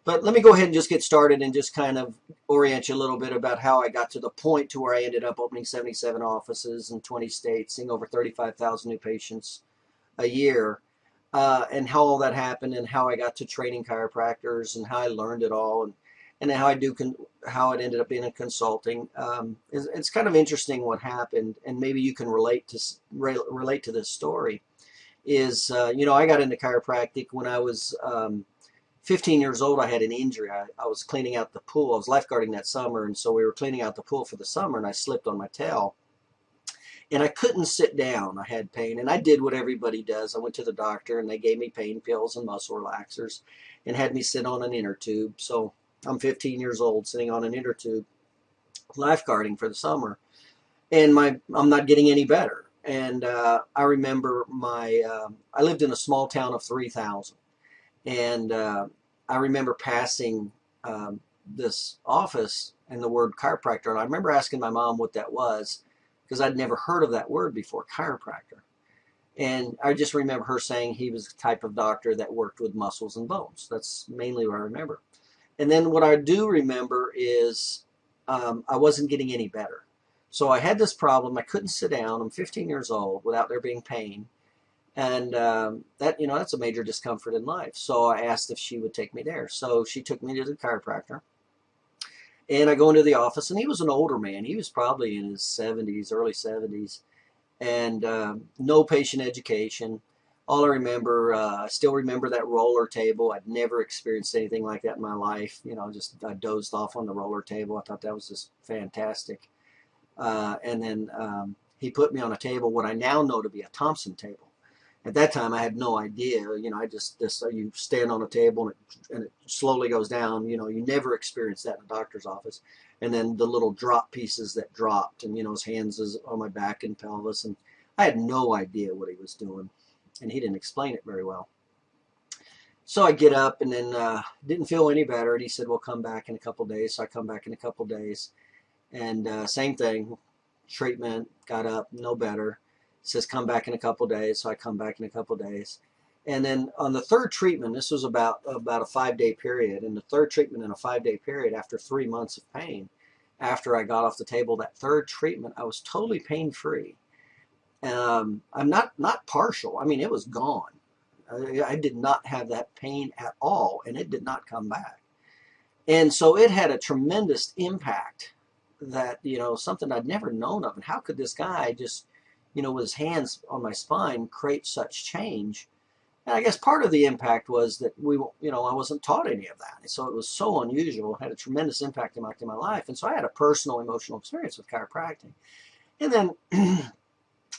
But let me go ahead and just get started and just kind of orient you a little bit about how I got to the point to where I ended up opening 77 offices in 20 states, seeing over 35,000 new patients a year, and how all that happened, and how I got to training chiropractors, and how I learned it all, and how how it ended up being in consulting. It's kind of interesting what happened, and maybe you can relate to this story. I got into chiropractic when I was 15 years old. I had an injury. I was cleaning out the pool. I was lifeguarding that summer, and so we were cleaning out the pool for the summer, and I slipped on my tail. And I couldn't sit down. I had pain, and I did what everybody does. I went to the doctor, and they gave me pain pills and muscle relaxers and had me sit on an inner tube. So I'm 15 years old sitting on an inner tube, lifeguarding for the summer, and I'm not getting any better. And I remember I lived in a small town of 3,000, and I remember passing this office and the word chiropractor, and I remember asking my mom what that was because I'd never heard of that word before, chiropractor. And I just remember her saying he was the type of doctor that worked with muscles and bones. That's mainly what I remember. And then what I do remember is I wasn't getting any better. So I had this problem. I couldn't sit down. I'm 15 years old without there being pain. And that's a major discomfort in life. So I asked if she would take me there. So she took me to the chiropractor. And I go into the office, and he was an older man. He was probably in his 70s, early 70s, and no patient education. All I remember, I still remember that roller table. I'd never experienced anything like that in my life. I dozed off on the roller table. I thought that was just fantastic. And then he put me on a table, what I now know to be a Thompson table. At that time, I had no idea. You stand on a table, and it slowly goes down. You never experience that in a doctor's office. And then the little drop pieces that dropped, and his hands is on my back and pelvis, and I had no idea what he was doing, and he didn't explain it very well. So I get up, and then didn't feel any better, and he said, "Well, come back in a couple days." So I come back in a couple days, and same thing, treatment. Got up, no better. Says come back in a couple days, so I come back in a couple days. And then on the third treatment, this was about a 5-day period, and the third treatment in a 5-day period, after 3 months of pain, after I got off the table, that third treatment, I was totally pain free. I'm not partial. I mean, it was gone. I did not have that pain at all, and it did not come back. And so it had a tremendous impact, that something I'd never known of. And how could this guy just with his hands on my spine, create such change? And I guess part of the impact was that I wasn't taught any of that. So it was so unusual, it had a tremendous impact in my life. And so I had a personal, emotional experience with chiropractic. And then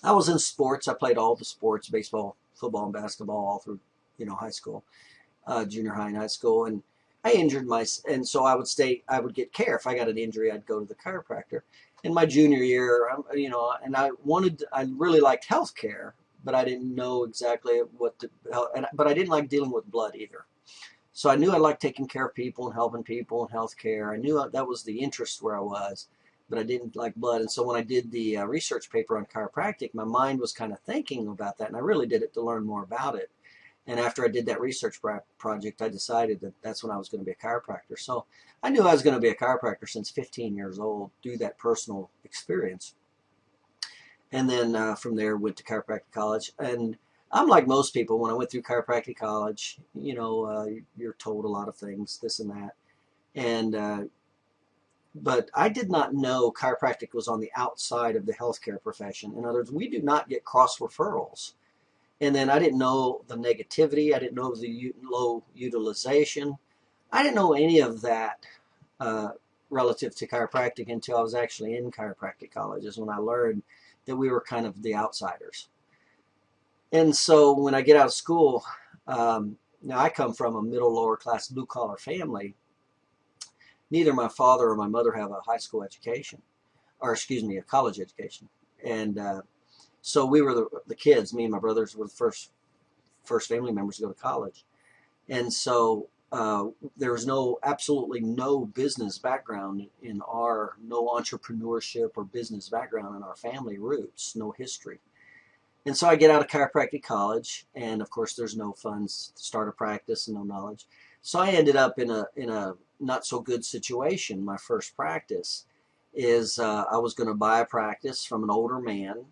I was in sports. I played all the sports, baseball, football, and basketball, all through, high school, junior high and high school. And I injured and so I would get care. If I got an injury, I'd go to the chiropractor. In my junior year, and I really liked healthcare, but I didn't know exactly but I didn't like dealing with blood either. So I knew I liked taking care of people and helping people and healthcare. I knew that was the interest where I was, but I didn't like blood. And so when I did the research paper on chiropractic, my mind was kind of thinking about that, and I really did it to learn more about it. And after I did that research project, I decided that that's when I was going to be a chiropractor. So I knew I was going to be a chiropractor since 15 years old, through that personal experience. And then from there, went to chiropractic college. And I'm like most people, when I went through chiropractic college, you're told a lot of things, this and that. And but I did not know chiropractic was on the outside of the healthcare profession. In other words, we do not get cross referrals. And then I didn't know the negativity. I didn't know the low utilization. I didn't know any of that relative to chiropractic until I was actually in chiropractic colleges, when I learned that we were kind of the outsiders. And so when I get out of school, now I come from a middle, lower class, blue collar family. Neither my father or my mother have a high school education, or excuse me, a college education. And so we were the kids. Me and my brothers were the first family members to go to college. And so there was absolutely no business background no entrepreneurship or business background in our family roots, no history. And so I get out of chiropractic college, and of course there's no funds to start a practice and no knowledge. So I ended up in a not so good situation. My first practice is I was going to buy a practice from an older man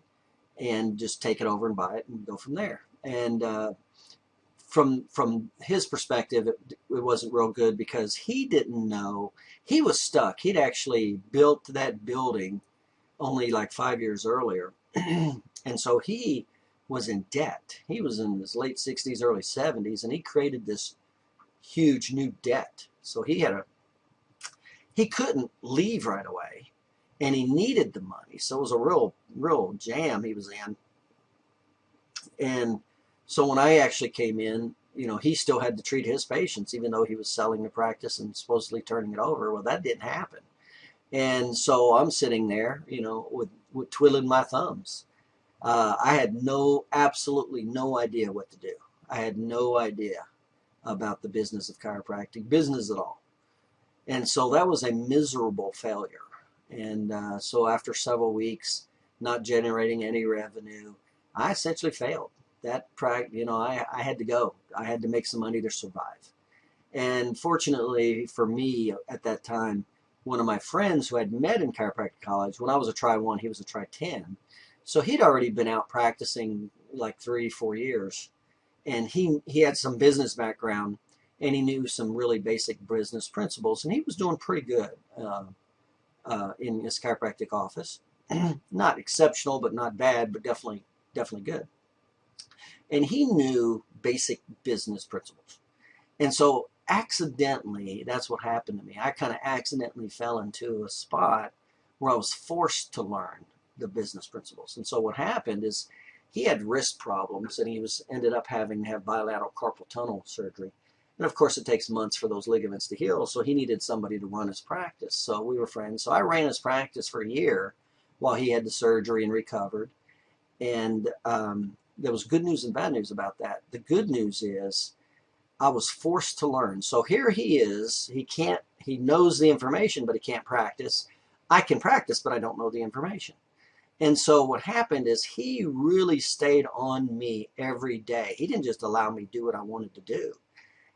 and just take it over and buy it and go from there. And from his perspective, it wasn't real good because he didn't know. He was stuck. He'd actually built that building only like 5 years earlier. And so he was in debt. He was in his late 60s, early 70s, and he created this huge new debt. So he couldn't leave right away, and he needed the money. So it was a real jam he was in. And so when I actually came in, he still had to treat his patients, even though he was selling the practice and supposedly turning it over. Well, that didn't happen. And so I'm sitting there, with twiddling my thumbs. I had absolutely no idea what to do. I had no idea about the business of chiropractic, business at all. And so that was a miserable failure. And so after several weeks not generating any revenue, I essentially failed. That practice, I had to go. I had to make some money to survive. And fortunately for me at that time, one of my friends who I'd met in chiropractic college, when I was a Tri 1, he was a Tri 10. So he'd already been out practicing like 3-4 years. And he had some business background, and he knew some really basic business principles. And he was doing pretty good in his chiropractic office. Not exceptional, but not bad, but definitely good. And he knew basic business principles. And so accidentally, that's what happened to me. I kind of accidentally fell into a spot where I was forced to learn the business principles. And so what happened is he had wrist problems, and he ended up having to have bilateral carpal tunnel surgery. And of course, it takes months for those ligaments to heal. So he needed somebody to run his practice. So we were friends. So I ran his practice for a year while he had the surgery and recovered. And there was good news and bad news about that. The good news is I was forced to learn. So here he is. He knows the information, but he can't practice. I can practice, but I don't know the information. And so what happened is he really stayed on me every day. He didn't just allow me to do what I wanted to do.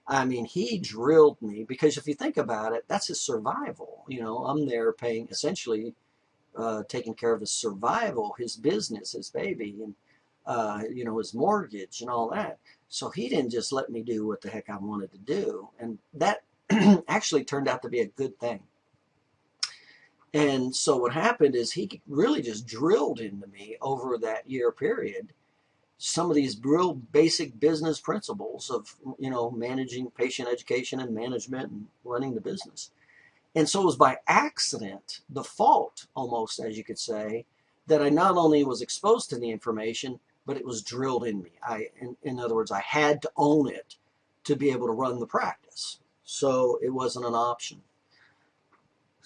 I mean, he drilled me because if you think about it, that's his survival. I'm there paying, essentially taking care of his survival, his business, his baby, and his mortgage and all that. So he didn't just let me do what the heck I wanted to do. And that actually turned out to be a good thing. And so what happened is he really just drilled into me over that year period some of these real basic business principles of, managing patient education and management and running the business. And so it was by accident, the fault almost, as you could say, that I not only was exposed to the information, but it was drilled in me. In other words, I had to own it to be able to run the practice. So it wasn't an option.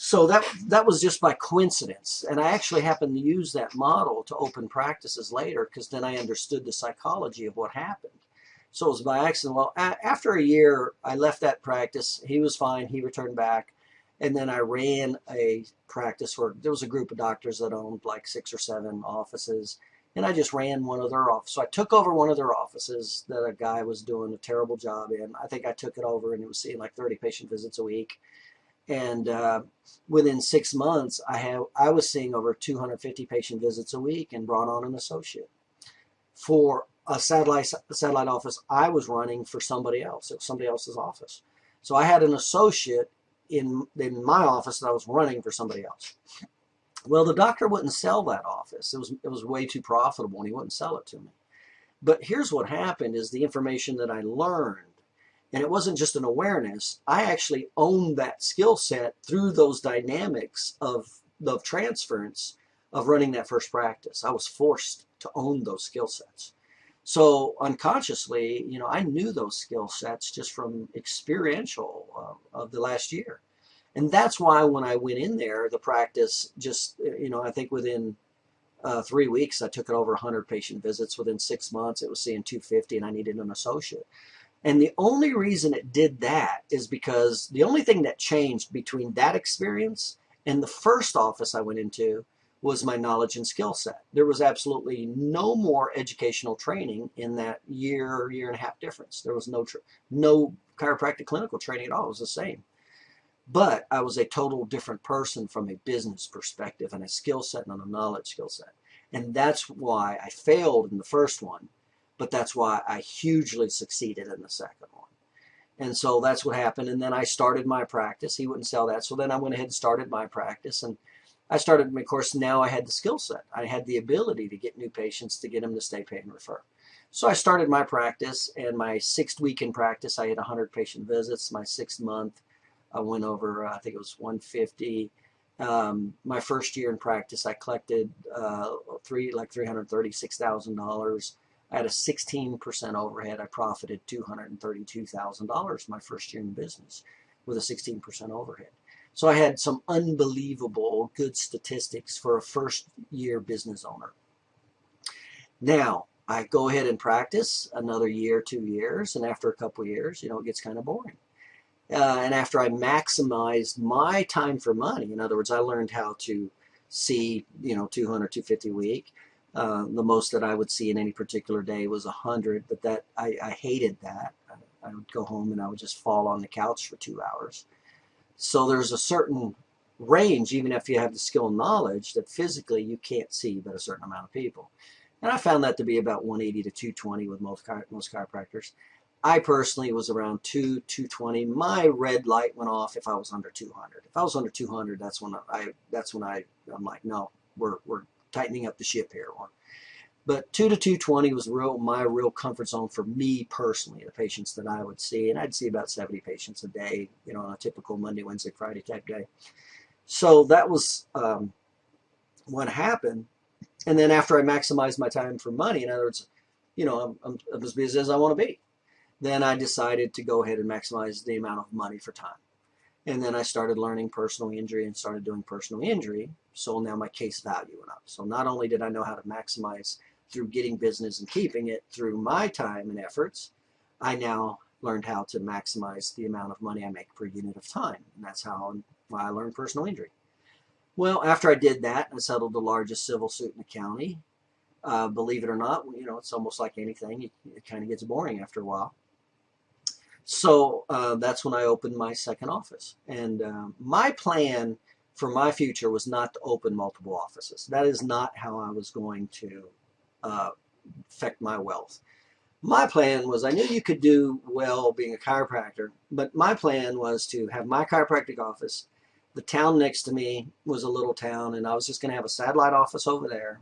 So that was just by coincidence. And I actually happened to use that model to open practices later because then I understood the psychology of what happened. So it was by accident. Well, after a year, I left that practice. He was fine. He returned back. And then I ran a practice where there was a group of doctors that owned like 6 or 7 offices. And I just ran one of their offices. So I took over one of their offices that a guy was doing a terrible job in. I think I took it over and it was seeing like 30 patient visits a week. And within 6 months, I was seeing over 250 patient visits a week and brought on an associate. For a satellite office I was running for somebody else. It was somebody else's office. So I had an associate in my office that I was running for somebody else. Well, the doctor wouldn't sell that office. It was way too profitable, and he wouldn't sell it to me. But here's what happened is the information that I learned, and it wasn't just an awareness, I actually owned that skill set through those dynamics of transference of running that first practice. I was forced to own those skill sets. So unconsciously, I knew those skill sets just from experiential of the last year. And that's why when I went in there, the practice just, I think within 3 weeks, I took it over 100 patient visits. Within 6 months, it was seeing 250 and I needed an associate. And the only reason it did that is because the only thing that changed between that experience and the first office I went into was my knowledge and skill set. There was absolutely no more educational training in that year and a half difference. There was no chiropractic clinical training at all. It was the same. But I was a total different person from a business perspective and a skill set and a knowledge skill set. And that's why I failed in the first one, but that's why I hugely succeeded in the second one. And so that's what happened. And then I started my practice. He wouldn't sell that. So then I went ahead and started my practice. And I started, of course, now I had the skill set. I had the ability to get new patients, to get them to stay, pay, and refer. So I started my practice, and my 6th week in practice, I had 100 patient visits. My 6th month, I went over, I think it was 150. My first year in practice, I collected like $336,000. I had a 16% overhead. I profited $232,000 my first year in business with a 16% overhead. So I had some unbelievable good statistics for a first year business owner. Now, I go ahead and practice another year, 2 years, and after a couple of years, it gets kind of boring. And after I maximized my time for money, in other words, I learned how to see, 200, 250 a week. The most that I would see in any particular day was 100, but that I hated that. I would go home and I would just fall on the couch for 2 hours. So there's a certain range, even if you have the skill and knowledge, that physically you can't see but a certain amount of people. And I found that to be about 180 to 220 with most chiropractors. I personally was around 220. My red light went off if I was under 200. If I was under 200, that's when I'm like, no, we're tightening up the ship here. But 2 to 220 was my real comfort zone for me personally, the patients that I would see. And I'd see about 70 patients a day, on a typical Monday, Wednesday, Friday type day. So that was what happened. And then after I maximized my time for money, in other words, I'm as busy as I want to be, then I decided to go ahead and maximize the amount of money for time. And then I started learning personal injury and started doing personal injury. So now my case value went up. So not only did I know how to maximize through getting business and keeping it through my time and efforts, I now learned how to maximize the amount of money I make per unit of time. And that's why I learned personal injury. Well, after I did that, I settled the largest civil suit in the county. Believe it or not, it's almost like anything. It kind of gets boring after a while. So that's when I opened my second office. And my plan for my future was not to open multiple offices. That is not how I was going to affect my wealth. My plan was, I knew you could do well being a chiropractor, but my plan was to have my chiropractic office. The town next to me was a little town, and I was just going to have a satellite office over there.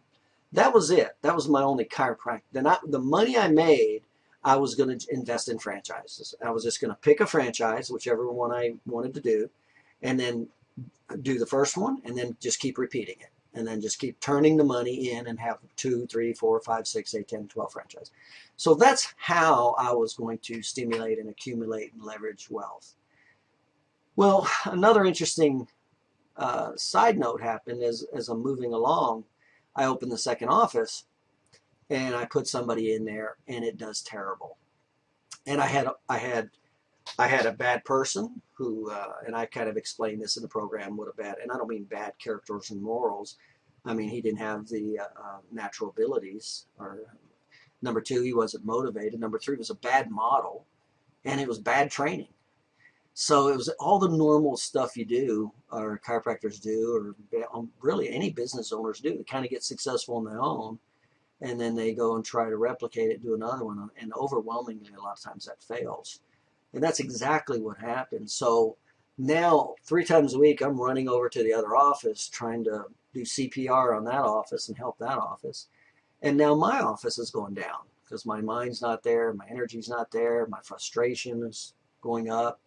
That was it. That was my only chiropractic. Then the money I made, I was going to invest in franchises. I was just going to pick a franchise, whichever one I wanted to do, and then do the first one, and then just keep repeating it, and then just keep turning the money in and have 2, 3, 4, 5, 6, 8, 10, 12 franchises. So that's how I was going to stimulate and accumulate and leverage wealth. Well, another interesting side note happened as I'm moving along. I opened the second office, and I put somebody in there, and it does terrible. And I had a bad person who, and I kind of explained this in the program, and I don't mean bad characters and morals. I mean, he didn't have the natural abilities. Or number 2, he wasn't motivated. Number 3, it was a bad model, and it was bad training. So it was all the normal stuff you do, or chiropractors do, or really any business owners do. They kind of get successful on their own, and then they go and try to replicate it, do another one, and overwhelmingly, a lot of times that fails. And that's exactly what happened. So now 3 times a week, I'm running over to the other office, trying to do CPR on that office and help that office. And now my office is going down because my mind's not there, my energy's not there, my frustration is going up.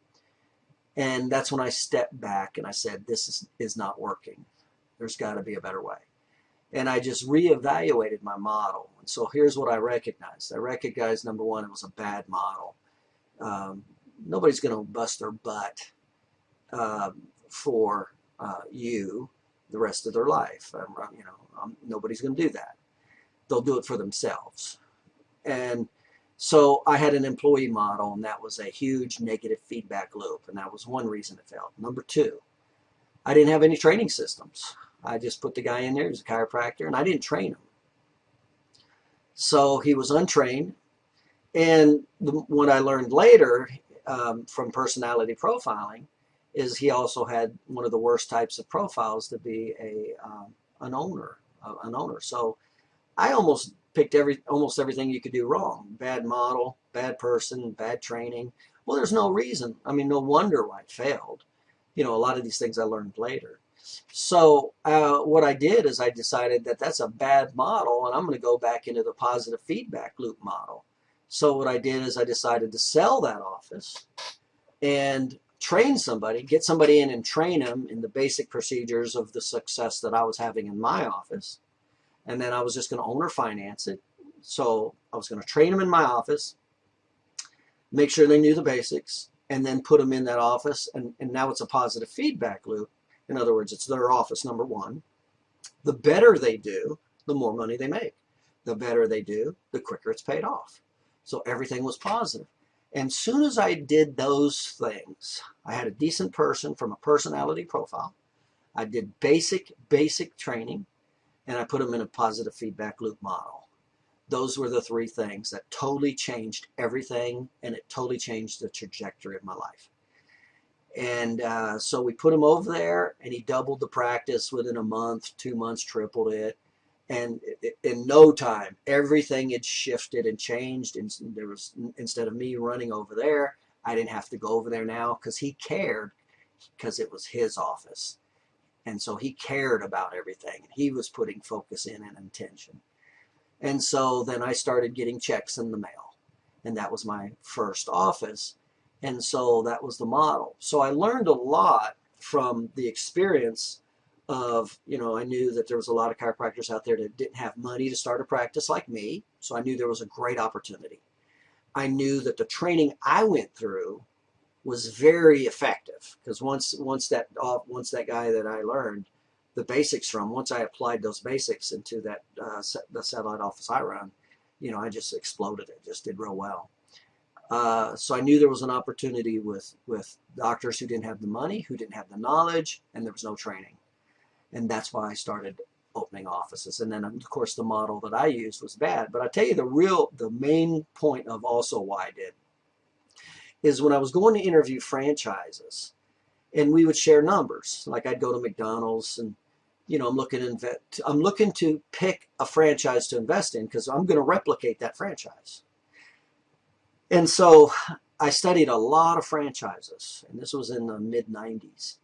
And that's when I stepped back and I said, this is not working. There's got to be a better way. And I just reevaluated my model. And so here's what I recognized. I recognized, number 1, it was a bad model. Nobody's going to bust their butt for you the rest of their life. Nobody's going to do that. They'll do it for themselves. And so I had an employee model, and that was a huge negative feedback loop, and that was one reason it failed. Number 2, I didn't have any training systems. I just put the guy in there, he was a chiropractor, and I didn't train him. So he was untrained, and what I learned later, from personality profiling is he also had one of the worst types of profiles to be an owner. So I almost picked almost everything you could do wrong. Bad model, bad person, bad training. Well, there's no reason. I mean, no wonder why it failed. A lot of these things I learned later. So what I did is I decided that that's a bad model, and I'm going to go back into the positive feedback loop model. So what I did is I decided to sell that office and train somebody, get somebody in and train them in the basic procedures of the success that I was having in my office. And then I was just going to owner finance it. So I was going to train them in my office, make sure they knew the basics, and then put them in that office. And now it's a positive feedback loop. In other words, it's their office, number one. The better they do, the more money they make. The better they do, the quicker it's paid off. So everything was positive. And soon as I did those things, I had a decent person from a personality profile. I did basic training, and I put them in a positive feedback loop model. Those were the three things that totally changed everything, and it totally changed the trajectory of my life. And so we put him over there, and he doubled the practice within a month, 2 months, tripled it. And in no time, everything had shifted and changed. And there was, instead of me running over there, I didn't have to go over there now because he cared, because it was his office. And so he cared about everything. He was putting focus in and intention. And so then I started getting checks in the mail. And that was my first office. And so that was the model. So I learned a lot from the experience of, I knew that there was a lot of chiropractors out there that didn't have money to start a practice like me. So I knew there was a great opportunity. I knew that the training I went through was very effective, because once that guy that I learned the basics from, once I applied those basics into that the satellite office I run, I just exploded it, just did real well. So I knew there was an opportunity with doctors who didn't have the money, who didn't have the knowledge, and there was no training. And that's why I started opening offices. And then, of course, the model that I used was bad. But I tell you, the main point of also why I did is when I was going to interview franchises, and we would share numbers. Like I'd go to McDonald's, and I'm looking to pick a franchise to invest in, because I'm going to replicate that franchise. And so I studied a lot of franchises, and this was in the mid-90s.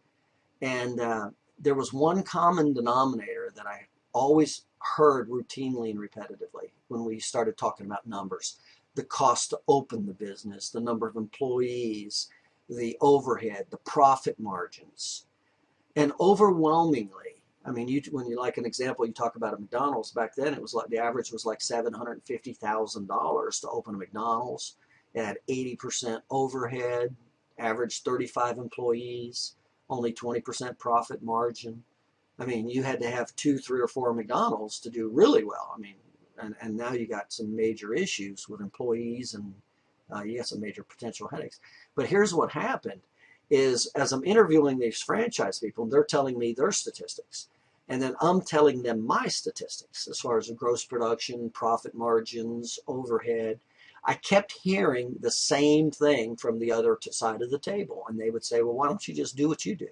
And there was one common denominator that I always heard routinely and repetitively when we started talking about numbers: the cost to open the business, the number of employees, the overhead, the profit margins. And overwhelmingly, I mean, when you, like an example, you talk about a McDonald's, back then it was like the average was like $750,000 to open a McDonald's. It had 80% overhead, average 35 employees, only 20% profit margin. I mean, you had to have 2, 3, or 4 McDonald's to do really well. I mean, and now you got some major issues with employees, and you got some major potential headaches. But here's what happened is, as I'm interviewing these franchise people, they're telling me their statistics. And then I'm telling them my statistics as far as the gross production, profit margins, overhead. I kept hearing the same thing from the other side of the table. And they would say, well, why don't you just do what you do?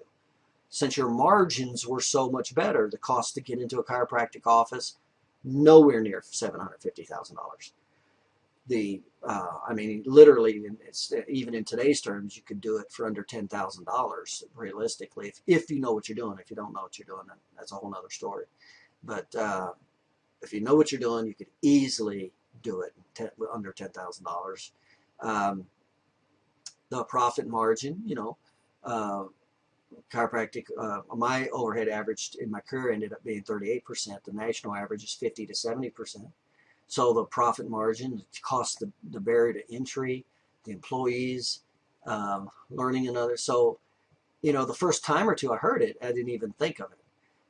Since your margins were so much better, the cost to get into a chiropractic office, nowhere near $750,000. I mean, literally, it's, even in today's terms, you could do it for under $10,000 realistically, if you know what you're doing. If you don't know what you're doing, that's a whole nother story. But if you know what you're doing, you could easily do it under $10,000. The profit margin, chiropractic, my overhead average in my career ended up being 38%. The national average is 50 to 70%. So the profit margin, the cost, the barrier to entry, the employees, learning another. So, the first time or two I heard it, I didn't even think of it.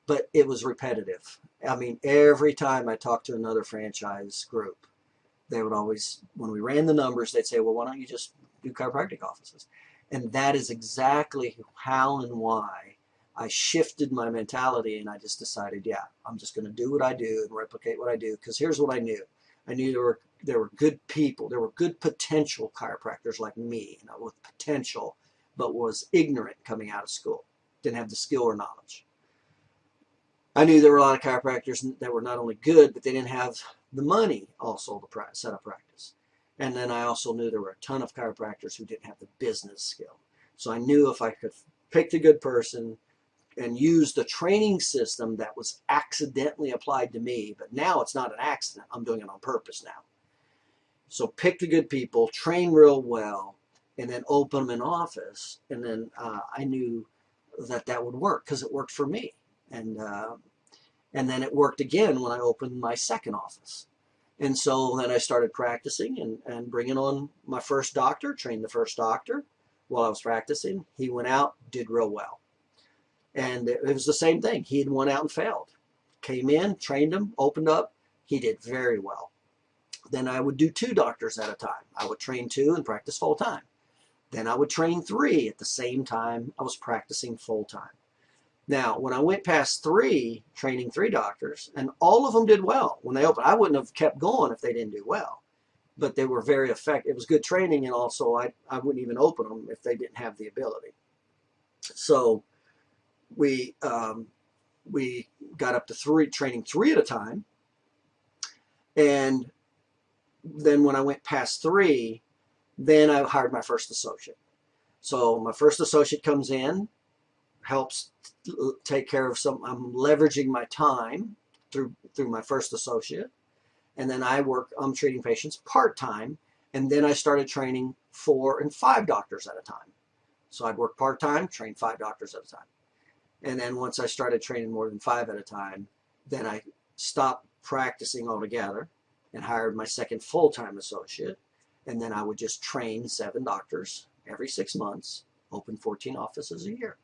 But it was repetitive. I mean, every time I talked to another franchise group, they would always, when we ran the numbers, they'd say, well, why don't you just do chiropractic offices? And that is exactly how and why I shifted my mentality, and I just decided, yeah, I'm just going to do what I do and replicate what I do. Because here's what I knew. I knew there were good people. There were good potential chiropractors like me, with potential, but was ignorant coming out of school. Didn't have the skill or knowledge. I knew there were a lot of chiropractors that were not only good, but they didn't have the money also to set up practice. And then I also knew there were a ton of chiropractors who didn't have the business skill. So I knew if I could pick the good person and use the training system that was accidentally applied to me, but now it's not an accident. I'm doing it on purpose now. So pick the good people, train real well, and then open them an office. And then I knew that would work because it worked for me. And then it worked again when I opened my second office. And so then I started practicing and bringing on my first doctor, trained the first doctor while I was practicing. He went out, did real well. And it was the same thing. He had went out and failed. Came in, trained him, opened up. He did very well. Then I would do 2 doctors at a time. I would train 2 and practice full time. Then I would train 3 at the same time I was practicing full time. Now, when I went past 3, training 3 doctors, and all of them did well when they opened. I wouldn't have kept going if they didn't do well, but they were very effective. It was good training, and also I wouldn't even open them if they didn't have the ability. So we got up to 3, training 3 at a time, and then when I went past 3, then I hired my first associate. So my first associate comes in, helps take care of I'm leveraging my time through my first associate. And then I'm treating patients part-time. And then I started training 4 and 5 doctors at a time. So I'd work part-time, train 5 doctors at a time. And then once I started training more than 5 at a time, then I stopped practicing altogether and hired my second full-time associate. And then I would just train 7 doctors every 6 months, open 14 offices a year.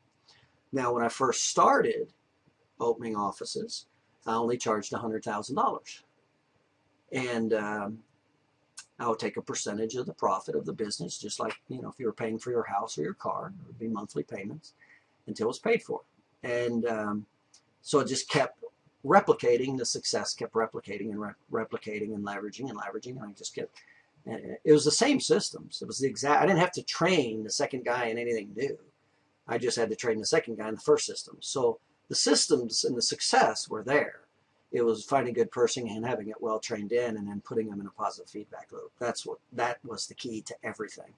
Now, when I first started opening offices, I only charged $100,000. And I would take a percentage of the profit of the business, just like, if you were paying for your house or your car, it would be monthly payments until it was paid for. And so it just kept replicating. The success kept replicating and replicating and leveraging and leveraging. And I just kept, it was the same systems. It was the exact, I didn't have to train the second guy in anything new. I just had to train the second guy in the first system. So the systems and the success were there. It was finding a good person and having it well trained in, and then putting them in a positive feedback loop. That was the key to everything.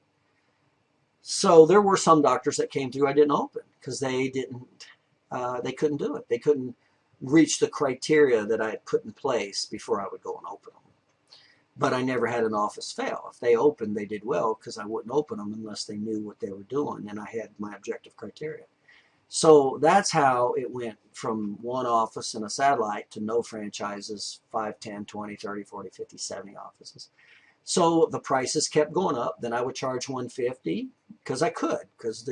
So there were some doctors that came through I didn't open because they couldn't do it. They couldn't reach the criteria that I had put in place before I would go and open them. But I never had an office fail. If they opened, they did well because I wouldn't open them unless they knew what they were doing and I had my objective criteria. So that's how it went from 1 office and a satellite to no franchises, 5, 10, 20, 30, 40, 50, 70 offices. So the prices kept going up. Then I would charge $150 because I could, because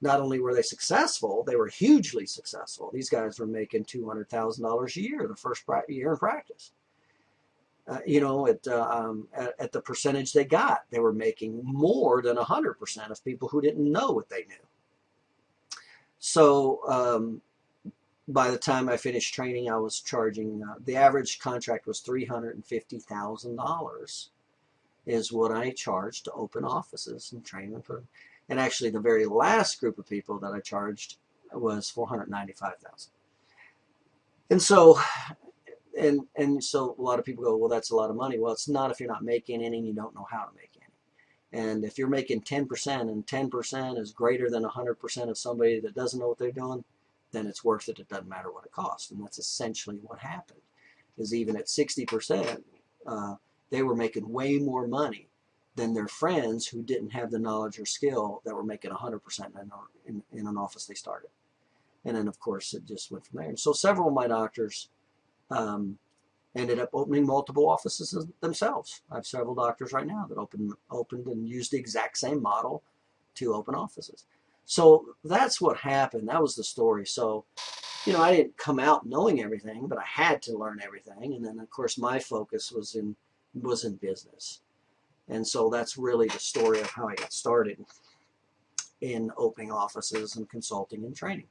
not only were they successful, they were hugely successful. These guys were making $200,000 a year the first year in practice. At the percentage they got, they were making more than 100% of people who didn't know what they knew. So by the time I finished training, I was charging, the average contract was $350,000 is what I charged to open offices and train them. And actually the very last group of people that I charged was $495,000. And so so a lot of people go, well, that's a lot of money. Well, it's not if you're not making any and you don't know how to make any. And if you're making 10% and 10% is greater than 100% of somebody that doesn't know what they're doing, then it's worth it. It doesn't matter what it costs. And that's essentially what happened. Is even at 60%, they were making way more money than their friends who didn't have the knowledge or skill that were making 100% in an office they started. And then, of course, it just went from there. And so several of my doctors ended up opening multiple offices themselves. I have several doctors right now that opened and used the exact same model to open offices. So that's what happened. That was the story. So, I didn't come out knowing everything, but I had to learn everything. And then, of course, my focus was in business. And so that's really the story of how I got started in opening offices and consulting and training.